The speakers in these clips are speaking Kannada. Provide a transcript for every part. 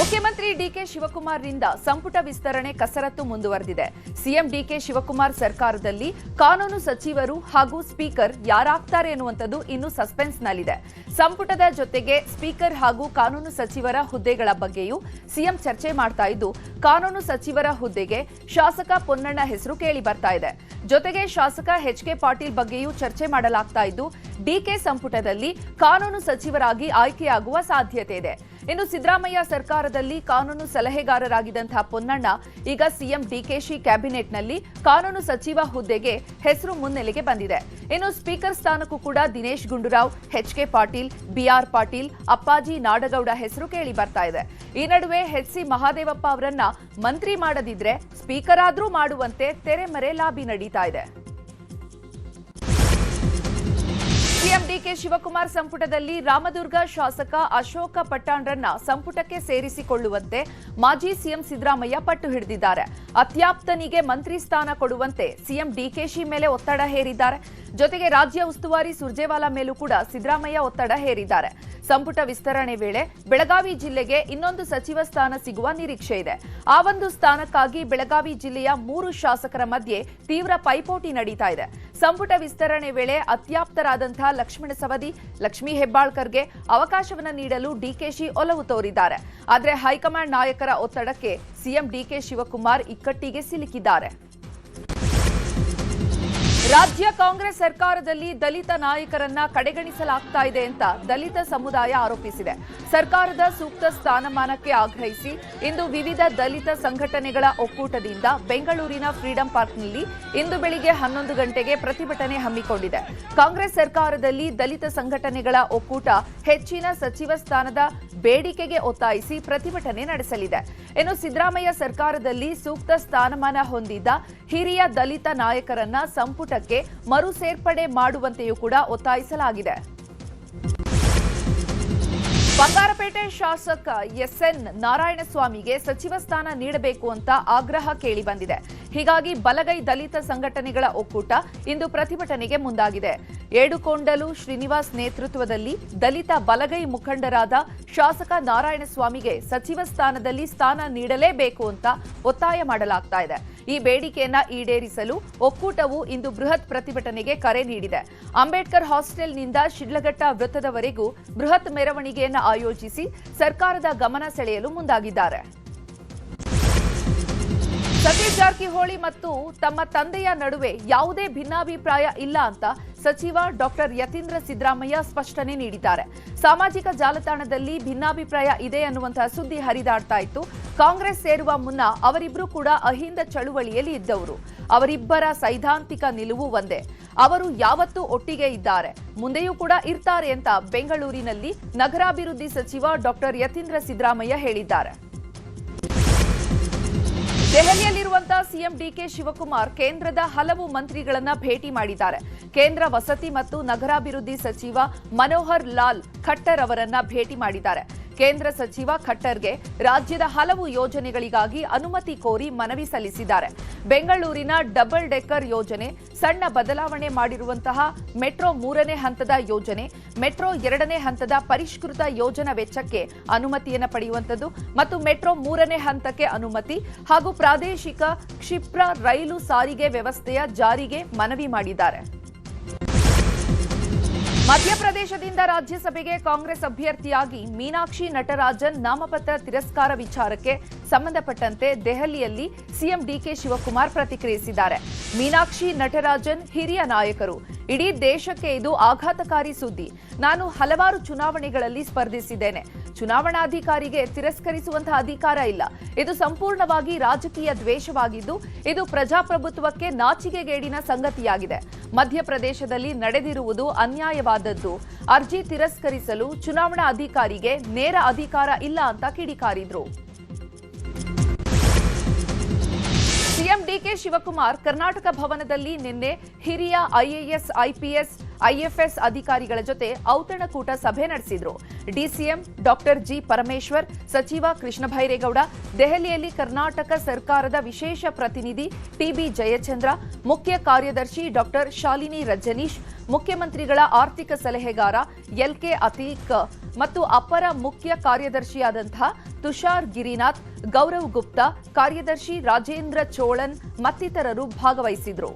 ಮುಖ್ಯಮಂತ್ರಿ ಡಿಕೆ ಶಿವಕುಮಾರ್ರಿಂದ ಸಂಪುಟ ವಿಸ್ತರಣೆ ಕಸರತ್ತು ಮುಂದುವರೆದಿದೆ. ಸಿಎಂ ಡಿಕೆ ಶಿವಕುಮಾರ್ ಸರ್ಕಾರದಲ್ಲಿ ಕಾನೂನು ಸಚಿವರು ಹಾಗೂ ಸ್ಪೀಕರ್ ಯಾರಾಗ್ತಾರೆ ಎನ್ನುವಂಥದ್ದು ಇನ್ನು ಸಸ್ಪೆನ್ಸ್ನಲ್ಲಿದೆ. ಸಂಪುಟದ ಜೊತೆಗೆ ಸ್ಪೀಕರ್ ಹಾಗೂ ಕಾನೂನು ಸಚಿವರ ಹುದ್ದೆಗಳ ಬಗ್ಗೆಯೂ ಸಿಎಂ ಚರ್ಚೆ ಮಾಡ್ತಾ ಇದ್ದು, ಕಾನೂನು ಸಚಿವರ ಹುದ್ದೆಗೆ ಶಾಸಕ ಪೊನ್ನಣ್ಣ ಹೆಸರು ಕೇಳಿ ಬರ್ತಾ ಇದೆ. ಜೊತೆಗೆ ಶಾಸಕ ಎಚ್.ಕೆ. ಪಾಟೀಲ್ ಬಗ್ಗೆಯೂ ಚರ್ಚೆ ಮಾಡಲಾಗ್ತಾ ಇದ್ದು, ಡಿಕೆ ಸಂಪುಟದಲ್ಲಿ ಕಾನೂನು ಸಚಿವರಾಗಿ ಆಯ್ಕೆಯಾಗುವ ಸಾಧ್ಯತೆ ಇದೆ. ಇನ್ನು ಸಿದ್ದರಾಮಯ್ಯ ಸರ್ಕಾರದಲ್ಲಿ ಕಾನೂನು ಸಲಹೆಗಾರರಾಗಿದ್ದಂತಹ ಪೊನ್ನಣ್ಣ ಈಗ ಸಿಎಂ ಡಿಕೆಶಿ ಕ್ಯಾಬಿನೆಟ್ನಲ್ಲಿ ಕಾನೂನು ಸಚಿವ ಹುದ್ದೆಗೆ ಹೆಸರು ಮುನ್ನೆಲೆಗೆ ಬಂದಿದೆ. ಇನ್ನು ಸ್ಪೀಕರ್ ಸ್ಥಾನಕ್ಕೂ ಕೂಡ ದಿನೇಶ್ ಗುಂಡೂರಾವ್, ಎಚ್.ಕೆ. ಪಾಟೀಲ್, ಬಿಆರ್ ಪಾಟೀಲ್, ಅಪ್ಪಾಜಿ ನಾಡಗೌಡ ಹೆಸರು ಕೇಳಿ ಬರ್ತಾ ಇದೆ. ಈ ನಡುವೆ ಎಚ್.ಸಿ. ಮಹಾದೇವಪ್ಪ ಅವರನ್ನ ಮಂತ್ರಿ ಮಾಡದಿದ್ರೆ ಸ್ಪೀಕರ್ ಆದ್ರೂ ಮಾಡುವಂತೆ ತೆರೆಮರೆ ಲಾಬಿ ನಡೀತಾ ಇದೆ. ಸಿಎಂ ಡಿಕೆ ಶಿವಕುಮಾರ್ ಸಂಪುಟದಲ್ಲಿ ರಾಮದುರ್ಗ ಶಾಸಕ ಅಶೋಕ ಪಟ್ಟಾಣ್ರನ್ನ ಸಂಪುಟಕ್ಕೆ ಸೇರಿಸಿಕೊಳ್ಳುವಂತೆ ಮಾಜಿ ಸಿಎಂ ಸಿದ್ದರಾಮಯ್ಯ ಪಟ್ಟು ಹಿಡಿದಿದ್ದಾರೆ. ಅತ್ಯಾಪ್ತನಿಗೆ ಮಂತ್ರಿ ಸ್ಥಾನ ಕೊಡುವಂತೆ ಸಿಎಂ ಡಿಕೆಶಿ ಮೇಲೆ ಒತ್ತಡ ಹೇರಿದ್ದಾರೆ. ಜೊತೆಗೆ ರಾಜ್ಯ ಉಸ್ತುವಾರಿ ಸುರ್ಜೇವಾಲಾ ಮೇಲೂ ಕೂಡ ಸಿದ್ದರಾಮಯ್ಯ ಒತ್ತಡ ಹೇರಿದ್ದಾರೆ. ಸಂಪುಟ ವಿಸ್ತರಣೆ ವೇಳೆ ಬೆಳಗಾವಿ ಜಿಲ್ಲೆಗೆ ಇನ್ನೊಂದು ಸಚಿವ ಸ್ಥಾನ ಸಿಗುವ ನಿರೀಕ್ಷೆ ಇದೆ. ಆ ಒಂದು ಸ್ಥಾನಕ್ಕಾಗಿ ಬೆಳಗಾವಿ ಜಿಲ್ಲೆಯ 3 ಶಾಸಕರ ಮಧ್ಯೆ ತೀವ್ರ ಪೈಪೋಟಿ ನಡೀತಾ ಇದೆ. ಸಂಪುಟ ವಿಸ್ತರಣೆ ವೇಳೆ ಅತ್ಯಾಪ್ತರಾದಂತಹ ಲಕ್ಷ್ಮಣ ಸವದಿ, ಲಕ್ಷ್ಮೀ ಹೆಬ್ಬಾಳ್ಕರ್ಗೆ ಅವಕಾಶವನ್ನು ನೀಡಲು ಡಿಕೆಶಿ ಒಲವು ತೋರಿದ್ದಾರೆ. ಆದರೆ ಹೈಕಮಾಂಡ್ ನಾಯಕರ ಒತ್ತಡಕ್ಕೆ ಸಿಎಂ ಡಿಕೆ ಶಿವಕುಮಾರ್ ಇಕ್ಕಟ್ಟಿಗೆ ಸಿಲುಕಿದ್ದಾರೆ. ರಾಜ್ಯ ಕಾಂಗ್ರೆಸ್ ಸರ್ಕಾರದಲ್ಲಿ ದಲಿತ ನಾಯಕರನ್ನ ಕಡೆಗಣಿಸಲಾಗ್ತಾ ಇದೆ ಅಂತ ದಲಿತ ಸಮುದಾಯ ಆರೋಪಿಸಿದೆ. ಸರ್ಕಾರದ ಸೂಕ್ತ ಸ್ಥಾನಮಾನಕ್ಕೆ ಆಗ್ರಹಿಸಿ ಇಂದು ವಿವಿಧ ದಲಿತ ಸಂಘಟನೆಗಳ ಒಕ್ಕೂಟದಿಂದ ಬೆಂಗಳೂರಿನ ಫ್ರೀಡಂ ಪಾರ್ಕ್ನಲ್ಲಿ ಇಂದು ಬೆಳಿಗ್ಗೆ 11 ಗಂಟೆಗೆ ಪ್ರತಿಭಟನೆ ಹಮ್ಮಿಕೊಂಡಿದೆ. ಕಾಂಗ್ರೆಸ್ ಸರ್ಕಾರದಲ್ಲಿ ದಲಿತ ಸಂಘಟನೆಗಳ ಒಕ್ಕೂಟ ಹೆಚ್ಚಿನ ಸಚಿವ ಸ್ಥಾನದ ಬೇಡಿಕೆಗೆ ಒತ್ತಾಯಿಸಿ ಪ್ರತಿಭಟನೆ ನಡೆಸಲಿದೆ. ಇನ್ನು ಸಿದ್ದರಾಮಯ್ಯ ಸರ್ಕಾರದಲ್ಲಿ ಸೂಕ್ತ ಸ್ಥಾನಮಾನ ಹೊಂದಿದ್ದ ಹಿರಿಯ ದಲಿತ ನಾಯಕರನ್ನ ಸಂಪುಟಕ್ಕೆ ಮರು ಸೇರ್ಪಡೆ ಮಾಡುವಂತೆಯೂ ಕೂಡ ಒತ್ತಾಯಿಸಲಾಗಿದೆ. ಬಂಗಾರಪೇಟೆ ಶಾಸಕ ಎಸ್ಎನ್ ನಾರಾಯಣಸ್ವಾಮಿಗೆ ಸಚಿವ ಸ್ಥಾನ ನೀಡಬೇಕು ಅಂತ ಆಗ್ರಹ ಕೇಳಿ ಬಂದಿದೆ. ಹೀಗಾಗಿ ಬಲಗೈ ದಲಿತ ಸಂಘಟನೆಗಳ ಒಕ್ಕೂಟ ಇಂದು ಪ್ರತಿಭಟನೆಗೆ ಮುಂದಾಗಿದೆ. ಏಡುಕೊಂಡಲು ಶ್ರೀನಿವಾಸ್ ನೇತೃತ್ವದಲ್ಲಿ ದಲಿತ ಬಲಗೈ ಮುಖಂಡರಾದ ಶಾಸಕ ನಾರಾಯಣಸ್ವಾಮಿಗೆ ಸಚಿವ ಸ್ಥಾನದಲ್ಲಿ ಸ್ಥಾನ ನೀಡಲೇಬೇಕು ಅಂತ ಒತ್ತಾಯ ಮಾಡಲಾಗ್ತಾ ಇದೆ. ಈ ಬೇಡಿಕೆಯನ್ನ ಈಡೇರಿಸಲು ಒಕ್ಕೂಟವು ಇಂದು ಬೃಹತ್ ಪ್ರತಿಭಟನೆಗೆ ಕರೆ ನೀಡಿದೆ. ಅಂಬೇಡ್ಕರ್ ಹಾಸ್ಟೆಲ್ನಿಂದ ಶಿಡ್ಲಘಟ್ಟ ವೃತ್ತದವರೆಗೂ ಬೃಹತ್ ಮೆರವಣಿಗೆಯನ್ನು ಆಯೋಜಿಸಿ ಸರ್ಕಾರದ ಗಮನ ಸೆಳೆಯಲು ಮುಂದಾಗಿದ್ದಾರೆ. ಸತೀಶ್ ಜಾರಕಿಹೊಳಿ ಮತ್ತು ತಮ್ಮ ತಂದೆಯ ನಡುವೆ ಯಾವುದೇ ಭಿನ್ನಾಭಿಪ್ರಾಯ ಇಲ್ಲ ಅಂತ ಸಚಿವ ಡಾಕ್ಟರ್ ಯತೀಂದ್ರ ಸಿದ್ದರಾಮಯ್ಯ ಸ್ಪಷ್ಟನೆ ನೀಡಿದ್ದಾರೆ. ಸಾಮಾಜಿಕ ಜಾಲತಾಣದಲ್ಲಿ ಭಿನ್ನಾಭಿಪ್ರಾಯ ಇದೆ ಅನ್ನುವಂತಹ ಸುದ್ದಿ ಹರಿದಾಡ್ತಾ ಇತ್ತು. ಕಾಂಗ್ರೆಸ್ ಸೇರುವ ಮುನ್ನ ಅವರಿಬ್ಬರು ಕೂಡ ಅಹಿಂದ ಚಳುವಳಿಯಲ್ಲಿ ಇದ್ದವರು. ಅವರಿಬ್ಬರ ಸೈದ್ಧಾಂತಿಕ ನಿಲುವು ಒಂದೇ. ಅವರು ಯಾವತ್ತೂ ಒಟ್ಟಿಗೆ ಇದ್ದಾರೆ, ಮುಂದೆಯೂ ಕೂಡ ಇರ್ತಾರೆ ಅಂತ ಬೆಂಗಳೂರಿನಲ್ಲಿ ನಗರಾಭಿವೃದ್ಧಿ ಸಚಿವ ಡಾಕ್ಟರ್ ಯತೀಂದ್ರ ಸಿದ್ದರಾಮಯ್ಯ ಹೇಳಿದ್ದಾರೆ. ದೆಹಲಿಯಲ್ಲಿರುವಂತಹ ಸಿಎಂ ಡಿಕೆ ಶಿವಕುಮಾರ್ ಕೇಂದ್ರದ ಹಲವು ಮಂತ್ರಿಗಳನ್ನ ಭೇಟಿ ಮಾಡಿದ್ದಾರೆ. ಕೇಂದ್ರ ವಸತಿ ಮತ್ತು ನಗರಾಭಿವೃದ್ಧಿ ಸಚಿವ ಮನೋಹರ್ ಲಾಲ್ ಖಟ್ಟರ್ ಅವರನ್ನ ಭೇಟಿ ಮಾಡಿದ್ದಾರೆ. ಕೇಂದ್ರ ಸಚಿವ ಖಟ್ಟರ್ಗೆ ರಾಜ್ಯದ ಹಲವು ಯೋಜನೆಗಳಿಗಾಗಿ ಅನುಮತಿ ಕೋರಿ ಮನವಿ ಸಲ್ಲಿಸಿದ್ದಾರೆ. ಬೆಂಗಳೂರಿನ ಡಬಲ್ ಡೆಕ್ಕರ್ ಯೋಜನೆ, ಸಣ್ಣ ಬದಲಾವಣೆ ಮಾಡಿರುವಂತಹ ಮೆಟ್ರೋ 3ನೇ ಹಂತದ ಯೋಜನೆ, ಮೆಟ್ರೋ 2ನೇ ಹಂತದ ಪರಿಷ್ಕೃತ ಯೋಜನಾ ವೆಚ್ಚಕ್ಕೆ ಅನುಮತಿಯನ್ನು ಪಡೆಯುವಂಥದ್ದು ಮತ್ತು ಮೆಟ್ರೋ 3ನೇ ಹಂತಕ್ಕೆ ಅನುಮತಿ ಹಾಗೂ ಪ್ರಾದೇಶಿಕ ಕ್ಷಿಪ್ರ ರೈಲು ಸಾರಿಗೆ ವ್ಯವಸ್ಥೆಯ ಜಾರಿಗೆ ಮನವಿ ಮಾಡಿದ್ದಾರೆ. ಮಧ್ಯಪ್ರದೇಶದಿಂದ ರಾಜ್ಯಸಭೆಗೆ ಕಾಂಗ್ರೆಸ್ ಅಭ್ಯರ್ಥಿಯಾಗಿ ಮೀನಾಕ್ಷಿ ನಟರಾಜನ್ ನಾಮಪತ್ರ ತಿರಸ್ಕಾರ ವಿಚಾರಕ್ಕೆ ಸಂಬಂಧಪಟ್ಟಂತೆ ದೆಹಲಿಯಲ್ಲಿ ಸಿಎಂ ಡಿಕೆ ಶಿವಕುಮಾರ್ ಪ್ರತಿಕ್ರಿಯಿಸಿದ್ದಾರೆ. ಮೀನಾಕ್ಷಿ ನಟರಾಜನ್ ಹಿರಿಯ ನಾಯಕರು. ಇಡೀ ದೇಶಕ್ಕೆ ಇದು ಆಘಾತಕಾರಿ ಸುದ್ದಿ. ನಾನು ಹಲವಾರು ಚುನಾವಣೆಗಳಲ್ಲಿ ಸ್ಪರ್ಧಿಸಿದ್ದೇನೆ. ಚುನಾವಣಾಧಿಕಾರಿಗೆ ತಿರಸ್ಕರಿಸುವಂತಹ ಅಧಿಕಾರ ಇಲ್ಲ. ಇದು ಸಂಪೂರ್ಣವಾಗಿ ರಾಜಕೀಯ ದ್ವೇಷವಾಗಿದ್ದು, ಇದು ಪ್ರಜಾಪ್ರಭುತ್ವಕ್ಕೆ ನಾಚಿಕೆಗೇಡಿನ ಸಂಗತಿಯಾಗಿದೆ. ಮಧ್ಯಪ್ರದೇಶದಲ್ಲಿ ನಡೆದಿರುವುದು ಅನ್ಯಾಯವಾದದ್ದು. ಅರ್ಜಿ ತಿರಸ್ಕರಿಸಲು ಚುನಾವಣಾ ಅಧಿಕಾರಿಗೆ ನೇರ ಅಧಿಕಾರ ಇಲ್ಲ ಅಂತ ಕಿಡಿಕಾರಿದ್ರು. ಸಿಎಂ ಡಿಕೆ ಶಿವಕುಮಾರ್ ಕರ್ನಾಟಕ ಭವನದಲ್ಲಿ ನಿನ್ನೆ ಹಿರಿಯ ಐಎಎಸ್, ಐಪಿಎಸ್ ಐಎಫ್ಎಸ್ ಅಧಿಕಾರಿಗಳ ಜೊತೆ ಔತಣಕೂಟ ಸಭೆ ನಡೆಸಿದ್ರು. ಡಿಸಿಎಂ ಡಾಕ್ಟರ್ ಜಿ ಪರಮೇಶ್ವರ್, ಸಚಿವ ಕೃಷ್ಣ ಭೈರೇಗೌಡ, ದೆಹಲಿಯಲ್ಲಿ ಕರ್ನಾಟಕ ಸರ್ಕಾರದ ವಿಶೇಷ ಪ್ರತಿನಿಧಿ ಟಿಬಿ ಜಯಚಂದ್ರ, ಮುಖ್ಯ ಕಾರ್ಯದರ್ಶಿ ಡಾಕ್ಟರ್ ಶಾಲಿನಿ ರಜನೀಶ್, ಮುಖ್ಯಮಂತ್ರಿಗಳ ಆರ್ಥಿಕ ಸಲಹೆಗಾರ ಎಲ್ಕೆ ಅತೀಕ್ ಮತ್ತು ಅಪರ ಮುಖ್ಯ ಕಾರ್ಯದರ್ಶಿಯಾದಂತಹ ತುಷಾರ್ ಗಿರಿನಾಥ್, ಗೌರವ್ ಗುಪ್ತಾ, ಕಾರ್ಯದರ್ಶಿ ರಾಜೇಂದ್ರ ಚೋಳನ್ ಮತ್ತಿತರರು ಭಾಗವಹಿಸಿದ್ರು.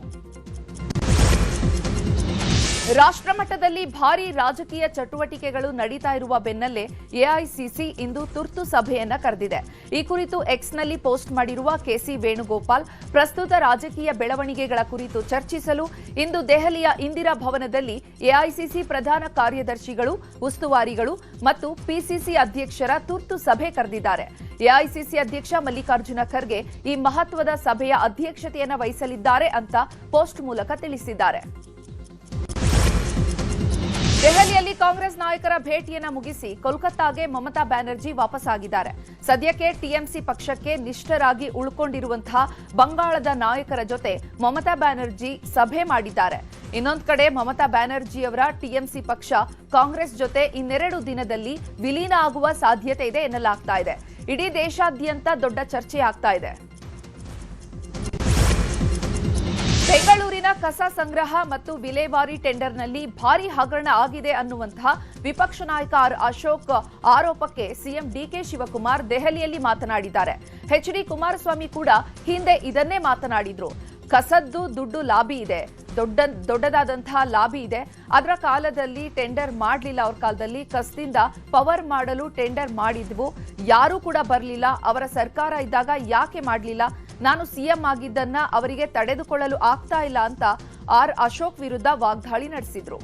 ರಾಷ್ಟ್ರಮಟ್ಟದಲ್ಲಿ ಭಾರೀ ರಾಜಕೀಯ ಚಟುವಟಿಕೆಗಳು ನಡೀತಾ ಇರುವ ಬೆನ್ನಲ್ಲೇ ಎಐಸಿಸಿ ಇಂದು ತುರ್ತು ಸಭೆಯನ್ನ ಕರೆದಿದೆ. ಈ ಕುರಿತು ಎಕ್ಸ್ನಲ್ಲಿ ಪೋಸ್ಟ್ ಮಾಡಿರುವ ಕೆಸಿ ವೇಣುಗೋಪಾಲ್, ಪ್ರಸ್ತುತ ರಾಜಕೀಯ ಬೆಳವಣಿಗೆಗಳ ಕುರಿತು ಚರ್ಚಿಸಲು ಇಂದು ದೆಹಲಿಯ ಇಂದಿರಾ ಭವನದಲ್ಲಿ ಎಐಸಿಸಿ ಪ್ರಧಾನ ಕಾರ್ಯದರ್ಶಿಗಳು, ಉಸ್ತುವಾರಿಗಳು ಮತ್ತು ಪಿಸಿಸಿ ಅಧ್ಯಕ್ಷರ ತುರ್ತು ಸಭೆ ಕರೆದಿದ್ದಾರೆ. ಎಐಸಿಸಿ ಅಧ್ಯಕ್ಷ ಮಲ್ಲಿಕಾರ್ಜುನ ಖರ್ಗೆ ಈ ಮಹತ್ವದ ಸಭೆಯ ಅಧ್ಯಕ್ಷತೆಯನ್ನು ವಹಿಸಲಿದ್ದಾರೆ ಅಂತ ಪೋಸ್ಟ್ ಮೂಲಕ ತಿಳಿಸಿದ್ದಾರೆ. ದೆಹಲಿಯಲ್ಲಿ ಕಾಂಗ್ರೆಸ್ ನಾಯಕರ ಭೇಟಿಯನ್ನ ಮುಗಿಸಿ ಕೋಲ್ಕತ್ತಾಗೆ ಮಮತಾ ಬ್ಯಾನರ್ಜಿ ವಾಪಸ್ಸಾಗಿದ್ದಾರೆ. ಸದ್ಯಕ್ಕೆ ಟಿಎಂಸಿ ಪಕ್ಷಕ್ಕೆ ನಿಷ್ಠರಾಗಿ ಉಳ್ಕೊಂಡಿರುವಂತಹ ಬಂಗಾಳದ ನಾಯಕರ ಜೊತೆ ಮಮತಾ ಬ್ಯಾನರ್ಜಿ ಸಭೆ ಮಾಡಿದ್ದಾರೆ. ಇನ್ನೊಂದು ಕಡೆ ಮಮತಾ ಬ್ಯಾನರ್ಜಿಯವರ ಟಿಎಂಸಿ ಪಕ್ಷ ಕಾಂಗ್ರೆಸ್ ಜೊತೆ ಇನ್ನೆರಡು ದಿನದಲ್ಲಿ ವಿಲೀನ ಆಗುವ ಸಾಧ್ಯತೆ ಇದೆ ಎನ್ನಲಾಗ್ತಾ ಇದೆ. ಇಡೀ ದೇಶಾದ್ಯಂತ ದೊಡ್ಡ ಚರ್ಚೆ ಆಗ್ತಾ ಇದೆ. ಬೆಂಗಳೂರಿನ ಕಸ ಸಂಗ್ರಹ ಮತ್ತು ವಿಲೇವಾರಿ ಟೆಂಡರ್ನಲ್ಲಿ ಭಾರೀ ಹಗರಣ ಆಗಿದೆ ಅನ್ನುವಂತಹ ವಿಪಕ್ಷ ನಾಯಕ ಆರ್ ಅಶೋಕ್ ಆರೋಪಕ್ಕೆ ಸಿಎಂ ಡಿಕೆ ಶಿವಕುಮಾರ್ ದೆಹಲಿಯಲ್ಲಿ ಮಾತನಾಡಿದ್ದಾರೆ. ಎಚ್ಡಿ ಕುಮಾರಸ್ವಾಮಿ ಕೂಡ ಹಿಂದೆ ಇದನ್ನೇ ಮಾತನಾಡಿದ್ರು. ಕಸದ್ದು ದುಡ್ಡು ಲಾಬಿ ಇದೆ, ದೊಡ್ಡದಾದಂತಹ ಲಾಬಿ ಇದೆ. ಅದರ ಕಾಲದಲ್ಲಿ ಟೆಂಡರ್ ಮಾಡಲಿಲ್ಲ. ಅವ್ರ ಕಾಲದಲ್ಲಿ ಕಸದಿಂದ ಪವರ್ ಮಾಡಲು ಟೆಂಡರ್ ಮಾಡಿದ್ವು, ಯಾರೂ ಕೂಡ ಬರಲಿಲ್ಲ. ಅವರ ಸರ್ಕಾರ ಇದ್ದಾಗ ಯಾಕೆ ಮಾಡಲಿಲ್ಲ? ನಾನು ಸಿಎಂ ಆಗಿದ್ದನ್ನ ಅವರಿಗೆ ತಡೆದುಕೊಳ್ಳಲು ಆಗ್ತಾ ಇಲ್ಲ ಅಂತ ಆರ್ ಅಶೋಕ್ ವಿರುದ್ಧ ವಾಗ್ದಾಳಿ ನಡೆಸಿದ್ರು.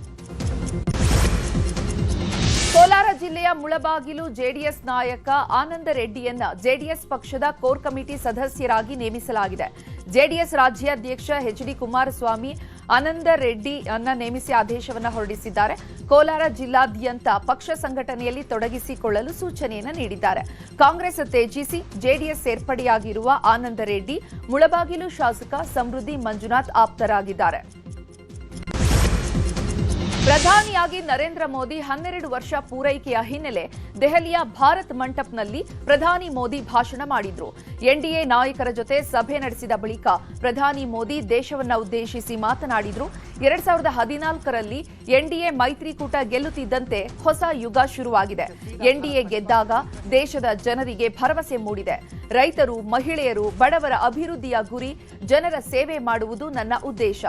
ಕೋಲಾರ ಜಿಲ್ಲೆಯ ಮುಳಬಾಗಿಲು ಜೆಡಿಎಸ್ ನಾಯಕ ಆನಂದ ರೆಡ್ಡಿಯನ್ನ ಜೆಡಿಎಸ್ ಪಕ್ಷದ ಕೋರ್ ಕಮಿಟಿ ಸದಸ್ಯರಾಗಿ ನೇಮಿಸಲಾಗಿದೆ. ಜೆಡಿಎಸ್ ರಾಜ್ಯಾಧ್ಯಕ್ಷ ಎಚ್ಡಿ ಕುಮಾರಸ್ವಾಮಿ ಆನಂದ ರೆಡ್ಡಿಯನ್ನ ನೇಮಿಸಿ ಆದೇಶವನ್ನು ಹೊರಡಿಸಿದ್ದಾರೆ. ಕೋಲಾರ ಜಿಲ್ಲಾದ್ಯಂತ ಪಕ್ಷ ಸಂಘಟನೆಯಲ್ಲಿ ತೊಡಗಿಸಿಕೊಳ್ಳಲು ಸೂಚನೆಯನ್ನು ನೀಡಿದ್ದಾರೆ. ಕಾಂಗ್ರೆಸ್ ತ್ಯಜಿಸಿ ಜೆಡಿಎಸ್ ಸೇರ್ಪಡೆಯಾಗಿರುವ ಆನಂದ ರೆಡ್ಡಿ ಮುಳಬಾಗಿಲು ಶಾಸಕ ಸಮೃದ್ಧಿ ಮಂಜುನಾಥ್ ಆಪ್ತರಾಗಿದ್ದಾರೆ. ಪ್ರಧಾನಿಯಾಗಿ ನರೇಂದ್ರ ಮೋದಿ 12 ವರ್ಷ ಪೂರೈಕೆಯ ಹಿನ್ನೆಲೆ ದೆಹಲಿಯ ಭಾರತ್ ಮಂಟಪ್ನಲ್ಲಿ ಪ್ರಧಾನಿ ಮೋದಿ ಭಾಷಣ ಮಾಡಿದ್ರು. ಎನ್ಡಿಎ ನಾಯಕರ ಜೊತೆ ಸಭೆ ನಡೆಸಿದ ಬಳಿಕ ಪ್ರಧಾನಿ ಮೋದಿ ದೇಶವನ್ನ ಉದ್ದೇಶಿಸಿ ಮಾತನಾಡಿದ್ರು. 2014ರಲ್ಲಿ ಎನ್ಡಿಎ ಮೈತ್ರಿಕೂಟ ಗೆಲ್ಲುತ್ತಿದ್ದಂತೆ ಹೊಸ ಯುಗ ಶುರುವಾಗಿದೆ. ಎನ್ಡಿಎ ಗೆದ್ದಾಗ ದೇಶದ ಜನರಿಗೆ ಭರವಸೆ ಮೂಡಿದೆ. ರೈತರು, ಮಹಿಳೆಯರು, ಬಡವರ ಅಭಿವೃದ್ಧಿಯ ಗುರಿ, ಜನರ ಸೇವೆ ಮಾಡುವುದು ನನ್ನ ಉದ್ದೇಶ.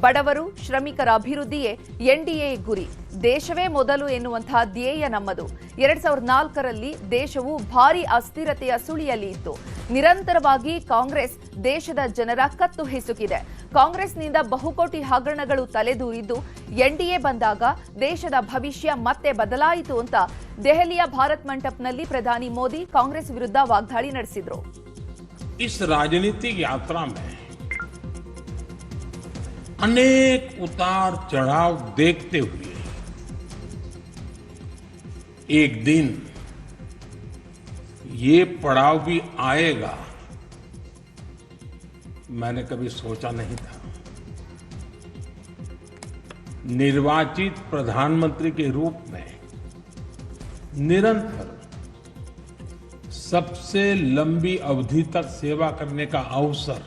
ಬಡವರು, ಶ್ರಮಿಕರ ಅಭಿವೃದ್ಧಿಯೇ ಎನ್ಡಿಎ ಗುರಿ. ದೇಶವೇ ಮೊದಲು ಎನ್ನುವಂತಹ ಧ್ಯೇಯ ನಮ್ಮದು. 2004ರಲ್ಲಿ ದೇಶವು ಭಾರೀ ಅಸ್ಥಿರತೆಯ ಸುಳಿಯಲ್ಲಿ ಇತ್ತು. ನಿರಂತರವಾಗಿ ಕಾಂಗ್ರೆಸ್ ದೇಶದ ಜನರ ಕತ್ತು ಹಿಸುಕಿದೆ. ಕಾಂಗ್ರೆಸ್ನಿಂದ ಬಹುಕೋಟಿ ಹಗರಣಗಳು ತಲೆದೂರಿದ್ದು, ಎನ್ಡಿಎ ಬಂದಾಗ ದೇಶದ ಭವಿಷ್ಯ ಮತ್ತೆ ಬದಲಾಯಿತು ಅಂತ ದೆಹಲಿಯ ಭಾರತ್ ಮಂಟಪ್ನಲ್ಲಿ ಪ್ರಧಾನಿ ಮೋದಿ ಕಾಂಗ್ರೆಸ್ ವಿರುದ್ಧ ವಾಗ್ದಾಳಿ ನಡೆಸಿದ್ರು. इस राजनीतिक यात्रा में अनेक उतार चढ़ाव देखते हुए एक दिन ये पड़ाव भी आएगा, मैंने कभी सोचा नहीं था. निर्वाचित प्रधानमंत्री के रूप में निरंतर सबसे लंबी अवधि तक सेवा करने का अवसर,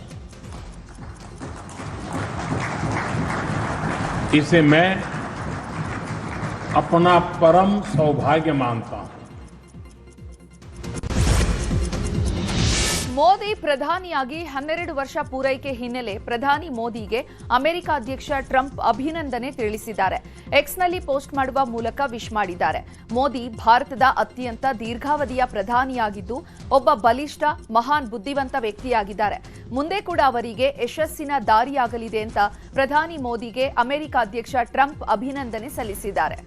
इसे मैं अपना परम सौभाग्य मानता हूं. ಮೋದಿ ಪ್ರಧಾನಿಯಾಗಿ 12 ವರ್ಷ ಪೂರೈಕೆ ಹಿನ್ನೆಲೆ ಪ್ರಧಾನಿ ಮೋದಿಗೆ ಅಮೆರಿಕ ಅಧ್ಯಕ್ಷ ಟ್ರಂಪ್ ಅಭಿನಂದನೆ ತಿಳಿಸಿದ್ದಾರೆ. ಎಕ್ಸ್ನಲ್ಲಿ ಪೋಸ್ಟ್ ಮಾಡುವ ಮೂಲಕ ವಿಶ್ ಮಾಡಿದ್ದಾರೆ. ಮೋದಿ ಭಾರತದ ಅತ್ಯಂತ ದೀರ್ಘಾವಧಿಯ ಪ್ರಧಾನಿಯಾಗಿದ್ದು ಒಬ್ಬ ಬಲಿಷ್ಠ, ಮಹಾನ್ ಬುದ್ಧಿವಂತ ವ್ಯಕ್ತಿಯಾಗಿದ್ದಾರೆ. ಮುಂದೆ ಕೂಡ ಅವರಿಗೆ ಯಶಸ್ಸಿನ ದಾರಿಯಾಗಲಿದೆ ಅಂತ ಪ್ರಧಾನಿ ಮೋದಿಗೆ ಅಮೆರಿಕ ಅಧ್ಯಕ್ಷ ಟ್ರಂಪ್ ಅಭಿನಂದನೆ ಸಲ್ಲಿಸಿದ್ದಾರೆ.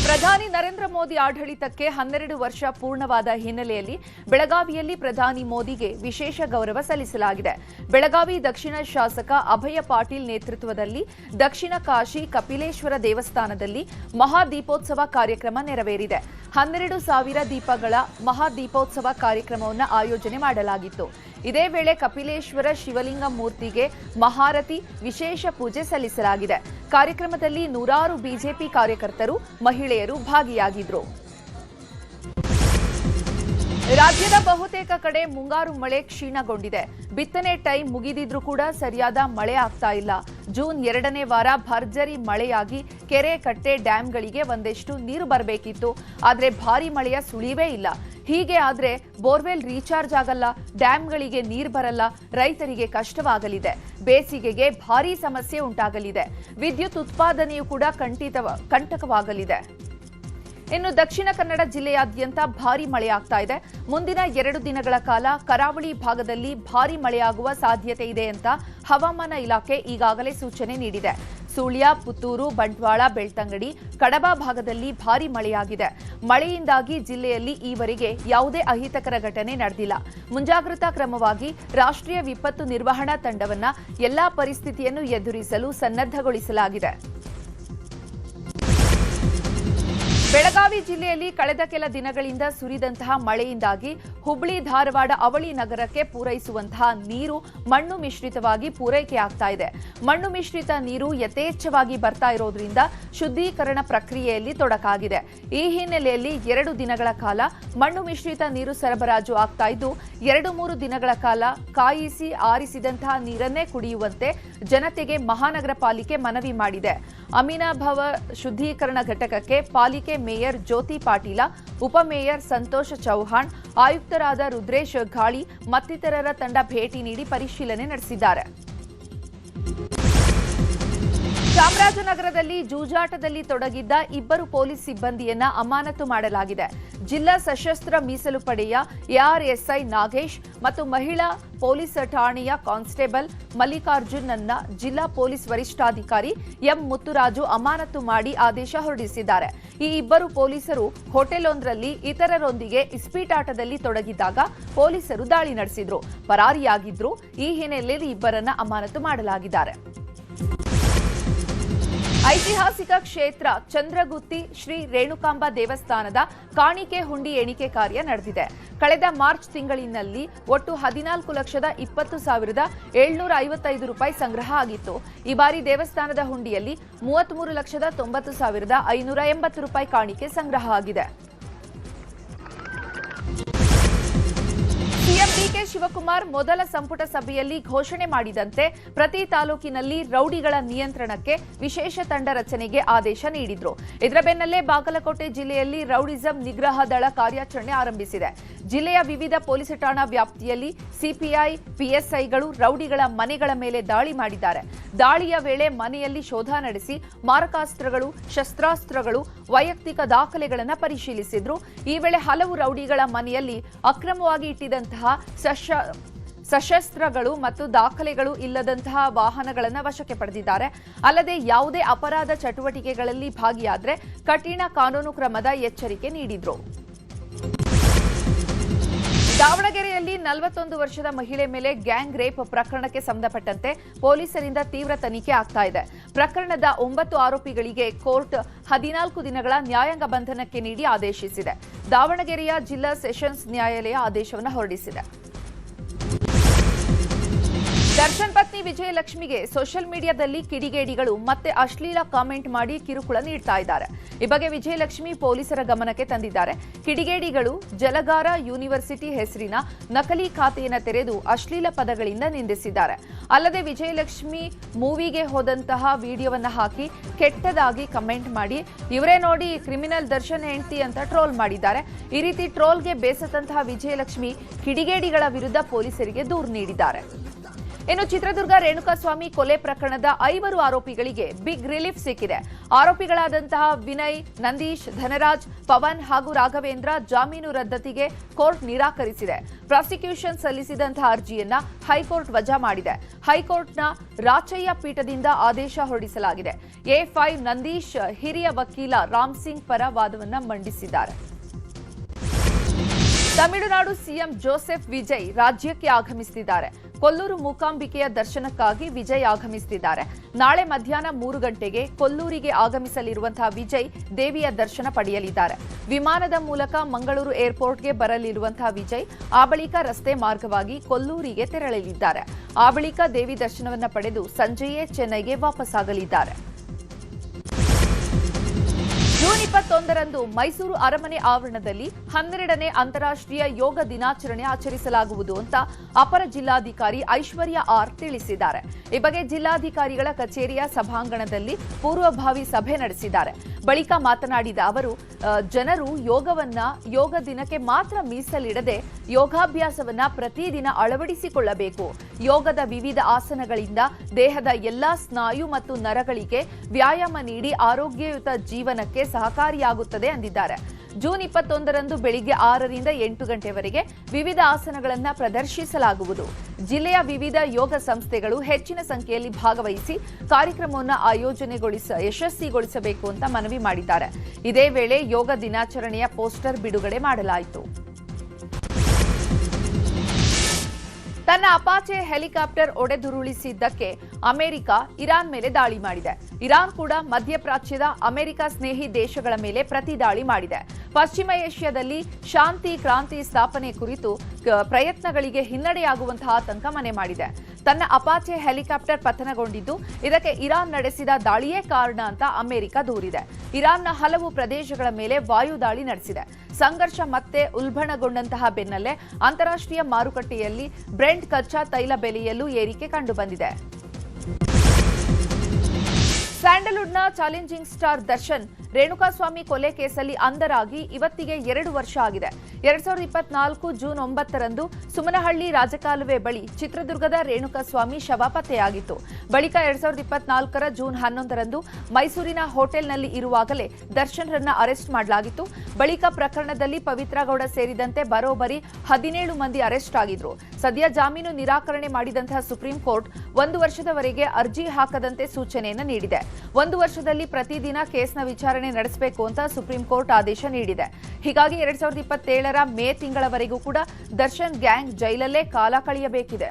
ಪ್ರಧಾನಿ ನರೇಂದ್ರ ಮೋದಿ ಆಡಳಿತಕ್ಕೆ 12 ವರ್ಷ ಪೂರ್ಣವಾದ ಹಿನ್ನೆಲೆಯಲ್ಲಿ ಬೆಳಗಾವಿಯಲ್ಲಿ ಪ್ರಧಾನಿ ಮೋದಿಗೆ ವಿಶೇಷ ಗೌರವ ಸಲ್ಲಿಸಲಾಗಿದೆ. ಬೆಳಗಾವಿ ದಕ್ಷಿಣ ಶಾಸಕ ಅಭಯ ಪಾಟೀಲ್ ನೇತೃತ್ವದಲ್ಲಿ ದಕ್ಷಿಣ ಕಾಶಿ ಕಪಿಲೇಶ್ವರ ದೇವಸ್ಥಾನದಲ್ಲಿ ಮಹಾದೀಪೋತ್ಸವ ಕಾರ್ಯಕ್ರಮ ನೆರವೇರಿದೆ. 12,000 ದೀಪಗಳ ಮಹಾದೀಪೋತ್ಸವ ಕಾರ್ಯಕ್ರಮವನ್ನು ಆಯೋಜನೆ ಮಾಡಲಾಗಿತ್ತು. ಇದೇ ವೇಳೆ ಕಪಿಲೇಶ್ವರ ಶಿವಲಿಂಗ ಮೂರ್ತಿಗೆ ಮಹಾರತಿ ವಿಶೇಷ ಪೂಜೆ ಸಲ್ಲಿಸಲಾಗಿದೆ. ಕಾರ್ಯಕ್ರಮದಲ್ಲಿ ನೂರಾರು ಬಿಜೆಪಿ ಕಾರ್ಯಕರ್ತರು, ಮಹಿಳೆಯರು ಭಾಗಿಯಾಗಿದ್ದರು. ರಾಜ್ಯದ ಬಹುತೇಕ ಕಡೆ ಮುಂಗಾರು ಮಳೆ ಕ್ಷೀಣಗೊಂಡಿದೆ. ಬಿತ್ತನೆ ಟೈಮ್ ಮುಗಿದಿದ್ರೂ ಕೂಡ ಸರಿಯಾದ ಮಳೆ ಆಗ್ತಾ ಇಲ್ಲ. ಜೂನ್ 2ನೇ ವಾರ ಭರ್ಜರಿ ಮಳೆಯಾಗಿ ಕೆರೆ, ಕಟ್ಟೆ, ಡ್ಯಾಂಗಳಿಗೆ ಒಂದಷ್ಟು ನೀರು ಬರಬೇಕಿತ್ತು. ಆದರೆ ಭಾರಿ ಮಳೆಯ ಸುಳಿವೇ ಇಲ್ಲ. ಹೀಗೆ ಆದ್ರೆ ಬೋರ್ವೆಲ್ ರೀಚಾರ್ಜ್ ಆಗಲ್ಲ, ಡ್ಯಾಂಗಳಿಗೆ ನೀರು ಬರಲ್ಲ, ರೈತರಿಗೆ ಕಷ್ಟವಾಗಲಿದೆ. ಬೇಸಿಗೆಗೆ ಭಾರೀ ಸಮಸ್ಯೆ ಉಂಟಾಗಲಿದೆ. ವಿದ್ಯುತ್ ಉತ್ಪಾದನೆಯೂ ಕೂಡ ಕಂಟಕವಾಗಲಿದೆ. ಇನ್ನು ದಕ್ಷಿಣ ಕನ್ನಡ ಜಿಲ್ಲೆಯಾದ್ಯಂತ ಭಾರೀ ಮಳೆಯಾಗ್ತಾ ಇದೆ. ಮುಂದಿನ 2 ದಿನಗಳ ಕಾಲ ಕರಾವಳಿ ಭಾಗದಲ್ಲಿ ಭಾರೀ ಮಳೆಯಾಗುವ ಸಾಧ್ಯತೆ ಇದೆ ಅಂತ ಹವಾಮಾನ ಇಲಾಖೆ ಈಗಾಗಲೇ ಸೂಚನೆ ನೀಡಿದೆ. ಸುಳ್ಯ, ಪುತ್ತೂರು, ಬಂಟ್ವಾಳ, ಬೆಳ್ತಂಗಡಿ, ಕಡಬ ಭಾಗದಲ್ಲಿ ಭಾರೀ ಮಳೆಯಾಗಿದೆ. ಮಳೆಯಿಂದಾಗಿ ಜಿಲ್ಲೆಯಲ್ಲಿ ಈವರೆಗೆ ಯಾವುದೇ ಅಹಿತಕರ ಘಟನೆ ನಡೆದಿಲ್ಲ. ಮುಂಜಾಗ್ರತಾ ಕ್ರಮವಾಗಿ ರಾಷ್ಟ್ರೀಯ ವಿಪತ್ತು ನಿರ್ವಹಣಾ ತಂಡವನ್ನ ಎಲ್ಲಾ ಪರಿಸ್ಥಿತಿಯನ್ನು ಎದುರಿಸಲು ಸನ್ನದ್ಧಗೊಳಿಸಲಾಗಿದೆ. ಬೆಳಗಾವಿ ಜಿಲ್ಲೆಯಲ್ಲಿ ಕಳೆದ ಕೆಲ ದಿನಗಳಿಂದ ಸುರಿದಂತಹ ಮಳೆಯಿಂದಾಗಿ ಹುಬ್ಬಳ್ಳಿ, ಧಾರವಾಡ, ಅವಳಿ ನಗರಕ್ಕೆ ಪೂರೈಸುವಂತಹ ನೀರು ಮಣ್ಣು ಮಿಶ್ರಿತವಾಗಿ ಪೂರೈಕೆಯಾಗ್ತಾ ಇದೆ. ಮಣ್ಣು ಮಿಶ್ರಿತ ನೀರು ಯಥೇಚ್ಛವಾಗಿ ಬರ್ತಾ ಇರೋದ್ರಿಂದ ಶುದ್ಧೀಕರಣ ಪ್ರಕ್ರಿಯೆಯಲ್ಲಿ ತೊಡಕಾಗಿದೆ. ಈ ಹಿನ್ನೆಲೆಯಲ್ಲಿ 2 ದಿನಗಳ ಕಾಲ ಮಣ್ಣು ಮಿಶ್ರಿತ ನೀರು ಸರಬರಾಜು ಆಗ್ತಾ ಇದ್ದು, 2-3 ದಿನಗಳ ಕಾಲ ಕಾಯಿಸಿ ಆರಿಸಿದಂತಹ ನೀರನ್ನೇ ಕುಡಿಯುವಂತೆ ಜನತೆಗೆ ಮಹಾನಗರ ಪಾಲಿಕೆ ಮನವಿ ಮಾಡಿದೆ. ಅಮೀನಾಭಾವ ಶುದ್ಧೀಕರಣ ಘಟಕಕ್ಕೆ ಪಾಲಿಕೆ ಮೇಯರ್ ಜ್ಯೋತಿ ಪಾಟೀಲ, ಉಪಮೇಯರ್ ಸಂತೋಷ್ ಚೌಹಾಣ್, ಆಯುಕ್ತರಾದ ರುದ್ರೇಶ್ ಘಾಳಿ ಮತ್ತಿತರರ ತಂಡ ಭೇಟಿ ನೀಡಿ ಪರಿಶೀಲನೆ ನಡೆಸಿದ್ದಾರೆ. ಚಾಮರಾಜನಗರದಲ್ಲಿ ಜೂಜಾಟದಲ್ಲಿ ತೊಡಗಿದ್ದ 2 ಪೊಲೀಸ್ ಸಿಬ್ಬಂದಿಯನ್ನ ಅಮಾನತು ಮಾಡಲಾಗಿದೆ. ಜಿಲ್ಲಾ ಸಶಸ್ತ್ರ ಮೀಸಲು ಪಡೆಯ ಎಆರ್ಎಸ್ಐ ನಾಗೇಶ್ ಮತ್ತು ಮಹಿಳಾ ಪೊಲೀಸ್ ಠಾಣೆಯ ಕಾನ್ಸ್ಟೇಬಲ್ ಮಲ್ಲಿಕಾರ್ಜುನ್ನನ್ನ ಜಿಲ್ಲಾ ಪೊಲೀಸ್ ವರಿಷ್ಠಾಧಿಕಾರಿ ಎಂ ಮುತ್ತುರಾಜು ಅಮಾನತು ಮಾಡಿ ಆದೇಶ ಹೊರಡಿಸಿದ್ದಾರೆ. ಈ 2 ಪೊಲೀಸರು ಹೋಟೆಲ್ವೊಂದರಲ್ಲಿ ಇತರರೊಂದಿಗೆ ಇಸ್ಪೀಟಾಟದಲ್ಲಿ ತೊಡಗಿದ್ದಾಗ ಪೊಲೀಸರು ದಾಳಿ ನಡೆಸಿದ್ರು, ಪರಾರಿಯಾಗಿದ್ರು. ಈ ಹಿನ್ನೆಲೆಯಲ್ಲಿ 2ರನ್ನ ಅಮಾನತು ಮಾಡಲಾಗಿದ್ದಾರೆ. ಐತಿಹಾಸಿಕ ಕ್ಷೇತ್ರ ಚಂದ್ರಗುತ್ತಿ ಶ್ರೀ ರೇಣುಕಾಂಬ ದೇವಸ್ಥಾನದ ಕಾಣಿಕೆ ಹುಂಡಿ ಎಣಿಕೆ ಕಾರ್ಯ ನಡೆದಿದೆ. ಕಳೆದ ಮಾರ್ಚ್ ತಿಂಗಳಿನಲ್ಲಿ ಒಟ್ಟು 14,20,755 ರೂಪಾಯಿ ಸಂಗ್ರಹ ಆಗಿತ್ತು. ಈ ಬಾರಿ ದೇವಸ್ಥಾನದ ಹುಂಡಿಯಲ್ಲಿ 33,90,580 ರೂಪಾಯಿ ಕಾಣಿಕೆ ಸಂಗ್ರಹ ಆಗಿದೆ. ಸಿಎಂ ಡಿಕೆ ಶಿವಕುಮಾರ್ ಮೊದಲ ಸಂಪುಟ ಸಭೆಯಲ್ಲಿ ಘೋಷಣೆ ಮಾಡಿದಂತೆ ಪ್ರತಿ ತಾಲೂಕಿನಲ್ಲಿ ರೌಡಿಗಳ ನಿಯಂತ್ರಣಕ್ಕೆ ವಿಶೇಷ ತಂಡ ರಚನೆಗೆ ಆದೇಶ ನೀಡಿದ್ರು. ಇದರ ಬೆನ್ನಲ್ಲೇ ಬಾಗಲಕೋಟೆ ಜಿಲ್ಲೆಯಲ್ಲಿ ರೌಡಿಸಂ ನಿಗ್ರಹ ದಳ ಕಾರ್ಯಾಚರಣೆ ಆರಂಭಿಸಿದೆ. ಜಿಲ್ಲೆಯ ವಿವಿಧ ಪೊಲೀಸ್ ಠಾಣಾ ವ್ಯಾಪ್ತಿಯಲ್ಲಿ ಸಿಪಿಐ, ಪಿಎಸ್ಐಗಳು ರೌಡಿಗಳ ಮನೆಗಳ ಮೇಲೆ ದಾಳಿ ಮಾಡಿದ್ದಾರೆ. ದಾಳಿಯ ವೇಳೆ ಮನೆಯಲ್ಲಿ ಶೋಧ ನಡೆಸಿ ಮಾರಕಾಸ್ತ್ರಗಳು, ಶಸ್ತ್ರಾಸ್ತ್ರಗಳು, ವೈಯಕ್ತಿಕ ದಾಖಲೆಗಳನ್ನು ಪರಿಶೀಲಿಸಿದ್ರು. ಈ ವೇಳೆ ಹಲವು ರೌಡಿಗಳ ಮನೆಯಲ್ಲಿ ಅಕ್ರಮವಾಗಿ ಇಟ್ಟಿದ್ದಂತಹ ಸಶಸ್ತ್ರಗಳು ಮತ್ತು ದಾಖಲೆಗಳು ಇಲ್ಲದಂತಹ ವಾಹನಗಳನ್ನು ವಶಕ್ಕೆ ಪಡೆದಿದ್ದಾರೆ. ಅಲ್ಲದೆ ಯಾವುದೇ ಅಪರಾಧ ಚಟುವಟಿಕೆಗಳಲ್ಲಿ ಭಾಗಿಯಾದರೆ ಕಠಿಣ ಕಾನೂನು ಕ್ರಮದ ಎಚ್ಚರಿಕೆ ನೀಡಿದ್ರು. ದಾವಣಗೆರೆಯಲ್ಲಿ 41 ವರ್ಷದ ಮಹಿಳೆ ಮೇಲೆ ಗ್ಯಾಂಗ್ ರೇಪ್ ಪ್ರಕರಣಕ್ಕೆ ಸಂಬಂಧಪಟ್ಟಂತೆ ಪೊಲೀಸರಿಂದ ತೀವ್ರ ತನಿಖೆ ಆಗ್ತಾ ಇದೆ. ಪ್ರಕರಣದ 9 ಆರೋಪಿಗಳಿಗೆ ಕೋರ್ಟ್ 14 ದಿನಗಳ ನ್ಯಾಯಾಂಗ ಬಂಧನಕ್ಕೆ ನೀಡಿ ಆದೇಶಿಸಿದೆ. ದಾವಣಗೆರೆಯ ಜಿಲ್ಲಾ ಸೆಷನ್ಸ್ ನ್ಯಾಯಾಲಯ ಆದೇಶವನ್ನು ಹೊರಡಿಸಿದೆ. ದರ್ಶನ್ ಪತ್ನಿ ವಿಜಯಲಕ್ಷ್ಮಿಗೆ ಸೋಷಿಯಲ್ ಮೀಡಿಯಾದಲ್ಲಿ ಕಿಡಿಗೇಡಿಗಳು ಮತ್ತೆ ಅಶ್ಲೀಲ ಕಾಮೆಂಟ್ ಮಾಡಿ ಕಿರುಕುಳ ನೀಡ್ತಾ ಇದ್ದಾರೆ. ಈ ಬಗ್ಗೆ ವಿಜಯಲಕ್ಷ್ಮಿ ಪೊಲೀಸರ ಗಮನಕ್ಕೆ ತಂದಿದ್ದಾರೆ. ಕಿಡಿಗೇಡಿಗಳು ಜಲಗಾರ ಯೂನಿವರ್ಸಿಟಿ ಹೆಸರಿನ ನಕಲಿ ಖಾತೆಯನ್ನು ತೆರೆದು ಅಶ್ಲೀಲ ಪದಗಳಿಂದ ನಿಂದಿಸಿದ್ದಾರೆ. ಅಲ್ಲದೆ ವಿಜಯಲಕ್ಷ್ಮಿ ಮೂವಿಗೆ ಹೋದಂತಹ ವಿಡಿಯೋವನ್ನು ಹಾಕಿ ಕೆಟ್ಟದಾಗಿ ಕಮೆಂಟ್ ಮಾಡಿ ಇವರೇ ನೋಡಿ ಕ್ರಿಮಿನಲ್ ದರ್ಶನ್ ಹೆಂಡ್ತಿ ಅಂತ ಟ್ರೋಲ್ ಮಾಡಿದ್ದಾರೆ. ಈ ರೀತಿ ಟ್ರೋಲ್ಗೆ ಬೇಸತ್ತಂತಹ ವಿಜಯಲಕ್ಷ್ಮಿ ಕಿಡಿಗೇಡಿಗಳ ವಿರುದ್ಧ ಪೊಲೀಸರಿಗೆ ದೂರು ನೀಡಿದ್ದಾರೆ. ಇನ್ನು ಚಿತ್ರದುರ್ಗ ರೇಣುಕಾಸ್ವಾಮಿ ಕೊಲೆ ಪ್ರಕರಣದ 5 ಆರೋಪಿಗಳಿಗೆ ಬಿಗ್ ರಿಲೀಫ್ ಸಿಕ್ಕಿದೆ. ಆರೋಪಿಗಳಾದಂತಹ ವಿನಯ್, ನಂದೀಶ್, ಧನರಾಜ್, ಪವನ್ ಹಾಗೂ ರಾಘವೇಂದ್ರ ಜಾಮೀನು ರದ್ದತಿಗೆ ಕೋರ್ಟ್ ನಿರಾಕರಿಸಿದೆ. ಪ್ರಾಸಿಕ್ಯೂಷನ್ ಸಲ್ಲಿಸಿದಂತಹ ಅರ್ಜಿಯನ್ನ ಹೈಕೋರ್ಟ್ ವಜಾ ಮಾಡಿದೆ. ಹೈಕೋರ್ಟ್ನ ರಾಚಯ್ಯ ಪೀಠದಿಂದ ಆದೇಶ ಹೊರಡಿಸಲಾಗಿದೆ. A5 ನಂದೀಶ್ ಹಿರಿಯ ವಕೀಲ ರಾಮ್ ಸಿಂಗ್ ಪರ ವಾದವನ್ನ ಮಂಡಿಸಿದ್ದಾರೆ. ತಮಿಳುನಾಡು ಸಿಎಂ ಜೋಸೆಫ್ ವಿಜಯ್ ರಾಜ್ಯಕ್ಕೆ ಆಗಮಿಸುತ್ತಿದ್ದಾರೆ. ಕೊಲ್ಲೂರು ಮೂಕಾಂಬಿಕೆಯ ದರ್ಶನಕ್ಕಾಗಿ ವಿಜಯ್ ಆಗಮಿಸುತ್ತಿದ್ದಾರೆ. ನಾಳೆ ಮಧ್ಯಾಹ್ನ 3 ಗಂಟೆಗೆ ಕೊಲ್ಲೂರಿಗೆ ಆಗಮಿಸಲಿರುವಂತಹ ವಿಜಯ್ ದೇವಿಯ ದರ್ಶನ ಪಡೆಯಲಿದ್ದಾರೆ. ವಿಮಾನದ ಮೂಲಕ ಮಂಗಳೂರು ಏರ್ಪೋರ್ಟ್ಗೆ ಬರಲಿರುವಂತಹ ವಿಜಯ್ ಆ ಬಳಿಕ ರಸ್ತೆ ಮಾರ್ಗವಾಗಿ ಕೊಲ್ಲೂರಿಗೆ ತೆರಳಲಿದ್ದಾರೆ. ಆ ಬಳಿಕ ದೇವಿ ದರ್ಶನವನ್ನು ಪಡೆದು ಸಂಜೆಯೇ ಚೆನ್ನೈಗೆ ವಾಪಸ್ಸಾಗಲಿದ್ದಾರೆ. ಜೂನ್ 21ರಂದು ಮೈಸೂರು ಅರಮನೆ ಆವರಣದಲ್ಲಿ 12ನೇ ಅಂತಾರಾಷ್ಟ್ರೀಯ ಯೋಗ ದಿನಾಚರಣೆ ಆಚರಿಸಲಾಗುವುದು ಅಂತ ಅಪರ ಜಿಲ್ಲಾಧಿಕಾರಿ ಐಶ್ವರ್ಯ ಆರ್ ತಿಳಿಸಿದ್ದಾರೆ. ಈ ಬಗ್ಗೆ ಜಿಲ್ಲಾಧಿಕಾರಿಗಳ ಕಚೇರಿಯ ಸಭಾಂಗಣದಲ್ಲಿ ಪೂರ್ವಭಾವಿ ಸಭೆ ನಡೆಸಿದ್ದಾರೆ. ಬಳಿಕ ಮಾತನಾಡಿದ ಅವರು, ಜನರು ಯೋಗ ದಿನಕ್ಕೆ ಮಾತ್ರ ಮೀಸಲಿಡದೆ ಯೋಗಾಭ್ಯಾಸವನ್ನ ಪ್ರತಿದಿನ ಅಳವಡಿಸಿಕೊಳ್ಳಬೇಕು. ಯೋಗದ ವಿವಿಧ ಆಸನಗಳಿಂದ ದೇಹದ ಎಲ್ಲಾ ಸ್ನಾಯು ಮತ್ತು ನರಗಳಿಗೆ ವ್ಯಾಯಾಮ ನೀಡಿ ಆರೋಗ್ಯಯುತ ಜೀವನಕ್ಕೆ ಸಹಕಾರಿಯಾಗುತ್ತದೆ ಎಂದಿದ್ದಾರೆ. ಜೂನ್ 21ರಂದು ಬೆಳಿಗ್ಗೆ 6ರಿಂದ 8 ಗಂಟೆವರೆಗೆ ವಿವಿಧ ಆಸನಗಳನ್ನು ಪ್ರದರ್ಶಿಸಲಾಗುವುದು. ಜಿಲ್ಲೆಯ ವಿವಿಧ ಯೋಗ ಸಂಸ್ಥೆಗಳು ಹೆಚ್ಚಿನ ಸಂಖ್ಯೆಯಲ್ಲಿ ಭಾಗವಹಿಸಿ ಕಾರ್ಯಕ್ರಮವನ್ನು ಯಶಸ್ವಿಗೊಳಿಸಬೇಕು ಅಂತ ಮನವಿ ಮಾಡಿದ್ದಾರೆ. ಇದೇ ವೇಳೆ ಯೋಗ ದಿನಾಚರಣೆಯ ಪೋಸ್ಟರ್ ಬಿಡುಗಡೆ ಮಾಡಲಾಯಿತು. ತನ್ನ ಅಪಾಚೆ ಹೆಲಿಕಾಪ್ಟರ್ ಒಡೆದುರುಳಿಸಿದ್ದಕ್ಕೆ ಅಮೆರಿಕ ಇರಾನ್ ಮೇಲೆ ದಾಳಿ ಮಾಡಿದೆ. ಇರಾನ್ ಕೂಡ ಮಧ್ಯಪ್ರಾಚ್ಯದ ಅಮೆರಿಕ ಸ್ನೇಹಿ ದೇಶಗಳ ಮೇಲೆ ಪ್ರತಿ ದಾಳಿ ಮಾಡಿದೆ. ಪಶ್ಚಿಮ ಏಷ್ಯಾದಲ್ಲಿ ಶಾಂತಿ ಕ್ರಾಂತಿ ಸ್ಥಾಪನೆ ಕುರಿತು ಪ್ರಯತ್ನಗಳಿಗೆ ಹಿನ್ನಡೆಯಾಗುವಂತಹ ಆತಂಕ ಮನೆ ಮಾಡಿದೆ. ತನ್ನ ಅಪಾಚೆ ಹೆಲಿಕಾಪ್ಟರ್ ಪತನಗೊಂಡಿದ್ದು ಇದಕ್ಕೆ ಇರಾನ್ ನಡೆಸಿದ ದಾಳಿಯೇ ಕಾರಣ ಅಂತ ಅಮೆರಿಕ ದೂರಿದೆ. ಇರಾನ್ನ ಹಲವು ಪ್ರದೇಶಗಳ ಮೇಲೆ ವಾಯು ದಾಳಿ ನಡೆಸಿದೆ. ಸಂಘರ್ಷ ಮತ್ತೆ ಉಲ್ಬಣಗೊಂಡಂತಹ ಬೆನ್ನಲ್ಲೇ ಅಂತಾರಾಷ್ಟ್ರೀಯ ಮಾರುಕಟ್ಟೆಯಲ್ಲಿ ಬ್ರೆಂಟ್ ಕಚ್ಚಾ ತೈಲ ಬೆಲೆಯಲ್ಲೂ ಏರಿಕೆ ಕಂಡುಬಂದಿದೆ. ಸ್ಯಾಂಡಲ್ವುಡ್ನ ಚಾಲೆಂಜಿಂಗ್ ಸ್ಟಾರ್ ದರ್ಶನ್ ರೇಣುಕಾಸ್ವಾಮಿ ಕೊಲೆ ಕೇಸಲ್ಲಿ ಅಂಧರಾಗಿ ಇವತ್ತಿಗೆ 2 ವರ್ಷ ಆಗಿದೆ. 2024 ಜೂನ್ 9ರಂದು ಸುಮನಹಳ್ಳಿ ರಾಜಕಾಲುವೆ ಬಳಿ ಚಿತ್ರದುರ್ಗದ ರೇಣುಕಾಸ್ವಾಮಿ ಶವ ಪತ್ತೆಯಾಗಿತ್ತು. ಬಳಿಕ 2024ರ ಜೂನ್ 11ರಂದು ಮೈಸೂರಿನ ಹೋಟೆಲ್ನಲ್ಲಿ ಇರುವಾಗಲೇ ದರ್ಶನ್ರನ್ನ ಅರೆಸ್ಟ್ ಮಾಡಲಾಗಿತ್ತು. ಬಳಿಕ ಪ್ರಕರಣದಲ್ಲಿ ಪವಿತ್ರ ಗೌಡ ಸೇರಿದಂತೆ ಬರೋಬ್ಬರಿ 17 ಮಂದಿ ಅರೆಸ್ಟ್ ಆಗಿದ್ರು. ಸದ್ಯ ಜಾಮೀನು ನಿರಾಕರಣೆ ಮಾಡಿದಂತಹ ಸುಪ್ರೀಂ ಕೋರ್ಟ್ 1 ವರ್ಷದವರೆಗೆ ಅರ್ಜಿ ಹಾಕದಂತೆ ಸೂಚನೆಯನ್ನು ನೀಡಿದೆ. 1 ವರ್ಷದಲ್ಲಿ ಪ್ರತಿದಿನ ಕೇಸ್ನ ವಿಚಾರಣೆ ನಡೆಸಬೇಕು ಅಂತ ಸುಪ್ರೀಂ ಕೋರ್ಟ್ ಆದೇಶ ನೀಡಿದೆ. ಹೀಗಾಗಿ 2027ರ ಮೇ ತಿಂಗಳವರೆಗೂ ಕೂಡ ದರ್ಶನ್ ಗ್ಯಾಂಗ್ ಜೈಲಲ್ಲೇ ಕಾಲ ಕಳೆಯಬೇಕಿದೆ.